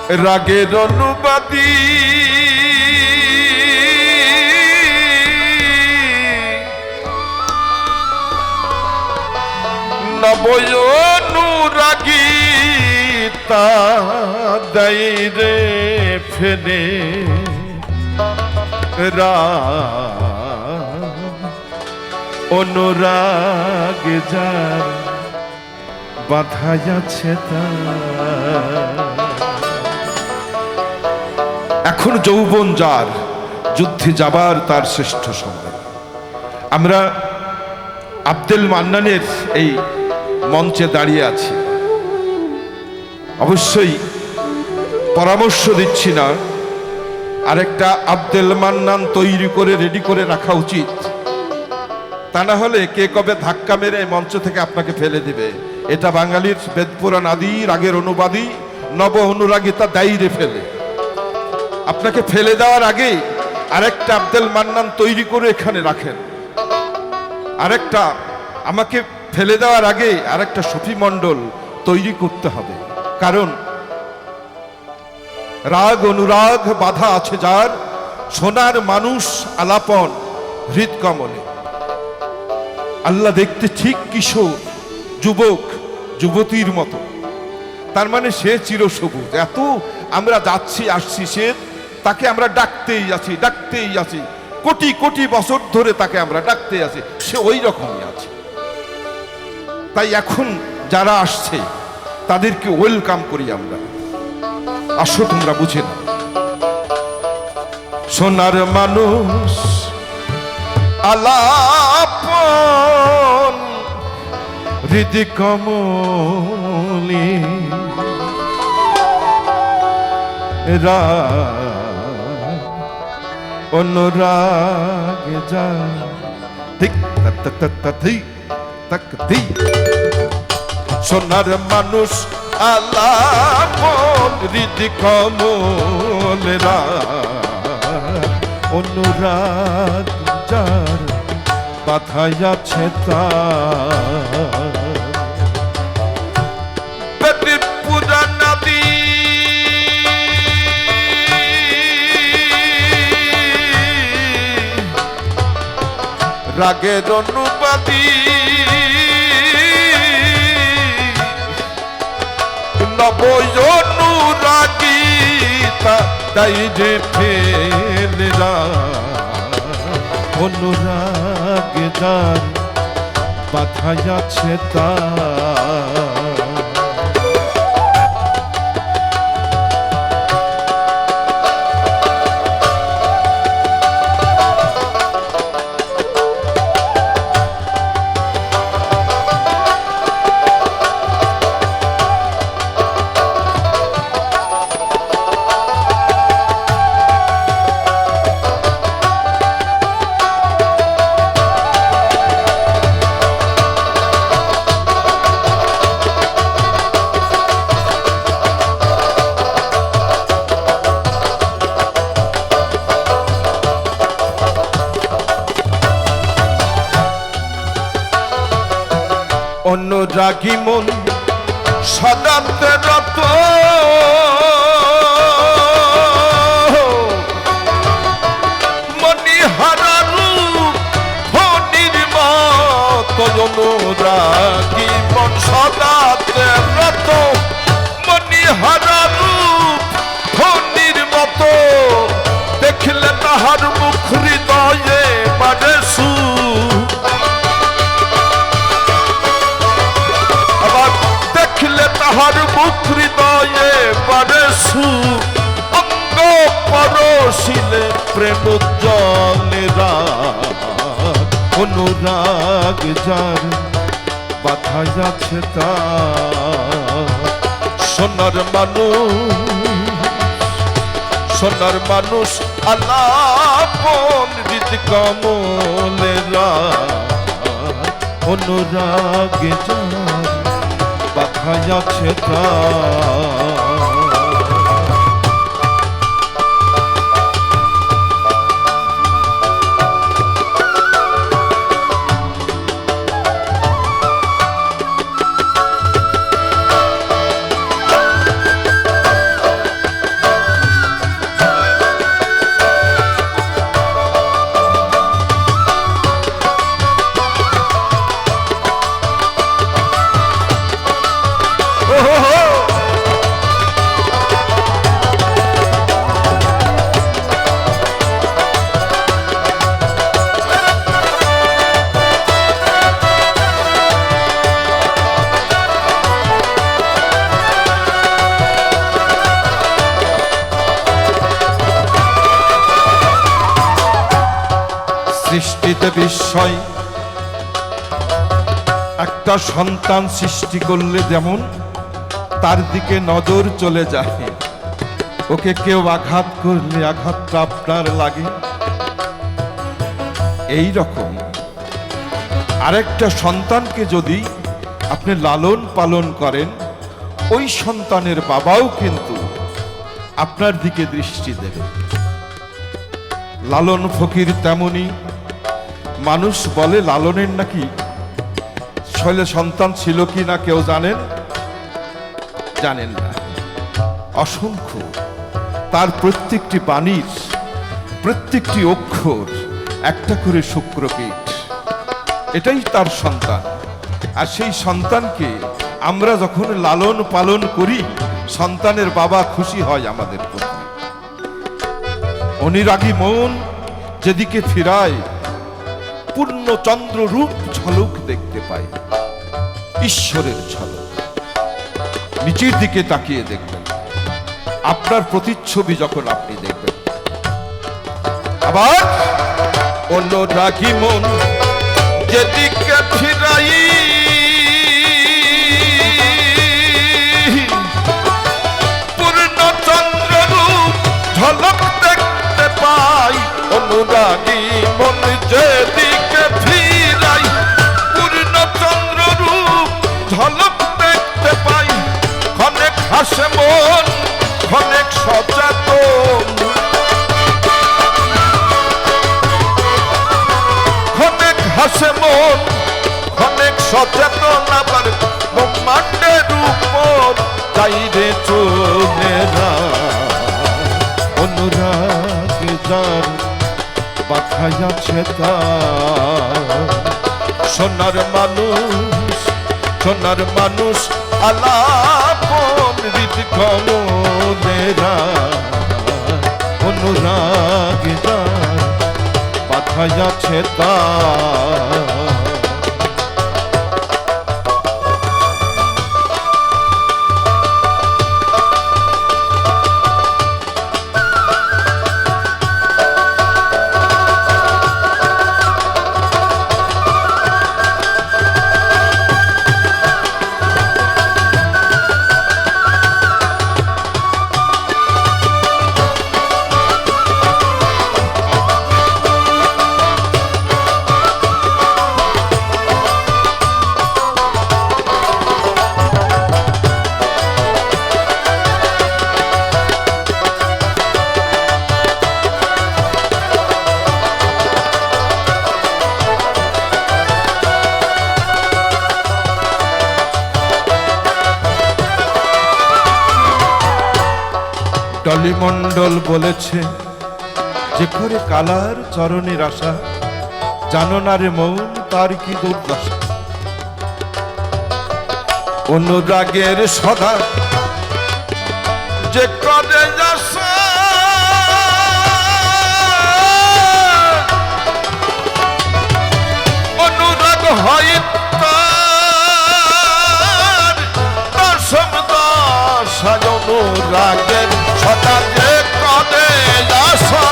রাগের অনুবাদী নবয় অনুরাগী তা দাইরে ফেলে অনুরাগ যার বাধাই আছে এখন যৌবন যার যুদ্ধে যাবার তার শ্রেষ্ঠ সময়। আমরা আব্দুল মান্নানের এই মঞ্চে দাঁড়িয়ে আছি, অবশ্যই পরামর্শ দিচ্ছি না, আরেকটা আব্দুল মান্নান তৈরি করে রেডি করে রাখা উচিত, তা না হলে কে কবে ধাক্কা মেরে মঞ্চ থেকে আপনাকে ফেলে দিবে। এটা বাঙালির বেদপুরাণ আদি রাগের অনুবাদী নব অনুরাগিতা দাইরে ফেলে। আপনাকে ফেলে দেওয়ার আগে আরেকটা আব্দুল মান্নান তৈরি করে এখানে রাখেন, আরেকটা আমাকে ফেলে দেওয়ার আগে আরেকটা শফি মণ্ডল তৈরি করতে হবে। কারণ রাগ অনুরাগ বাধা আছে যার, সোনার মানুষ আলাপন হৃদকমলে। আল্লাহ দেখতে ঠিক কিশোর যুবক যুবতীর মতো, তার মানে সে চিরসবুজ। এত আমরা যাচ্ছি আসছি, সে তাকে আমরা ডাকতেই আছি, কোটি কোটি বছর ধরে তাকে আমরা ডাকতেই আছি, সে ওই রকমই আছে। তাই এখন যারা আসছে তাদেরকে ওয়েলকাম করি আমরা। আসো তোমরা বুঝে না, সোনার মানুষ আলাপন হৃদি কমলি অনুরাগ যা ঠিক সোনার মানুষ আলাপন হৃদি কমলি অনুরাগ যার বাধাই আছে তার পুরানাদি রাগের অনুবাদী নবয় অনুরাগী তা দাইরে ফেলে অনুরাগ যার বাধাই আছে তার। অনুরাগী মন সদাতে রত মণিহারা রূপ ফণির মত। অনুরাগী মন সদাতে রত মণিহারা রূপ ফণির মত। দেখলে তাহার মুখ হৃদয়ে বাজে সুখ, তাহার মুখ হৃদয়ে বাড়ে সুখ। অঙ্গ পরশিলে প্রেম উজ্জ্বলে অনুরাগ যার বাধাই আছে তার। সোনার মানুষ আলাপন হৃদি কমলে অনুরাগ যার বাধাই আছে তার। সৃষ্টিতে বিস্ময়। একটা সন্তান সৃষ্টি করলে যেমন তার দিকে নজর চলে যায়, ওকে কেউ আঘাত করলে আঘাতটা আপনার লাগে, এই রকম আরেকটা সন্তানকে যদি আপনি লালন পালন করেন, ওই সন্তানের বাবাও কিন্তু আপনার দিকে দৃষ্টি দেবে। লালন ফকির তেমনি। মানুষ বলে লালনের নাকি ছেলে সন্তান ছিল কি না কেউ জানেন? জানেন না। অসংখ্য, তার প্রত্যেকটি বাণীর প্রত্যেকটি অক্ষর একটা করে শুক্রকীট, এটাই তার সন্তান। আর সেই সন্তানকে আমরা যখন লালন পালন করি, সন্তানের বাবা খুশি হয় আমাদের প্রতি। অনুরাগী মন যেদিকে ফিরায়, পূর্ণ চন্দ্র রূপ ঝলক দেখতে পায়, ঈশ্বরের ঝলক। নিচের দিকে তাকিয়ে দেখবেন, আপনার প্রতিচ্ছবি যখন আপনি দেখবেন। আবার অনুরাগী মন যেদিকে ফিরাই, পূর্ণ চন্দ্র রূপ ঝলক দেখতে পাই। অনুরাগী মন যেদিকে ফিরাই, পূর্ণ চন্দ্র রূপ ঝলক দেখতে পাই। ক্ষণেক হাসে মন, ক্ষণেক সচেতন, ক্ষণেক হাসে মন, ক্ষণেক সচেতন। আবার ব্রহ্মাণ্ডের উপর চাইরে চলে না। অনুরাগ যার বাঁধাই আছে তার, সোনার মানুষ, সোনার মানুষ আলাপন হৃদ কমলেরা। অনুরাগ যার বাঁধাই আছে তার। ডলি মণ্ডল বলেছে, যে করে কালার চরণের আশা, জানো না রে মন তার কি দুর্দশা। অনুরাগের সদা যে করে আশা, অনুরাগ হয় তার দশম দশা। অনুরাগের সদা যে করে আশা,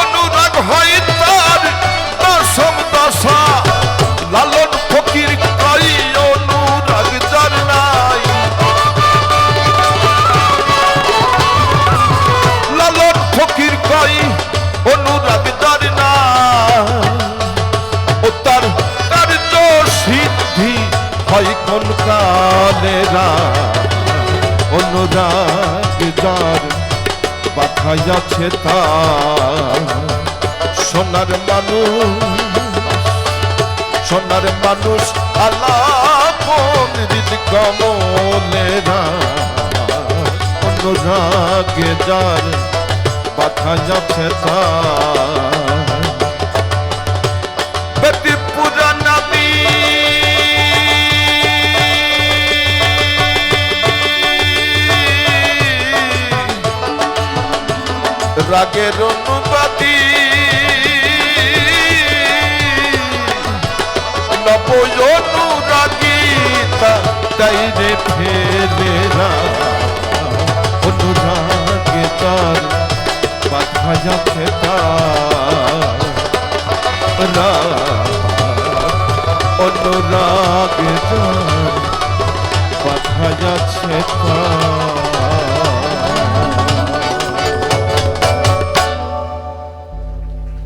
অনুরাগ হয় তার দশম দশা। লালন ফকির কই অনুরাগ যার নাই, লালন ফকির কই অনুরাগ যার নাই। ও তার কার্য সিদ্ধি হয় কোন কালেরা। অনুরাগ যার বাঁধাই আছে তার, সোনার মানুষ, সোনার মানুষ আলাপন হৃদ কমলেরা। অনুরাগ যার বাঁধাই আছে তার। বেটি পুরানা রাগের অনুবাদী, নব অনুরাগী তাই রে ফেরেরা। অনুরাগে তার বাঁধাই আছে তার। অনুরাগ যার বাধা যাচ্ছে তার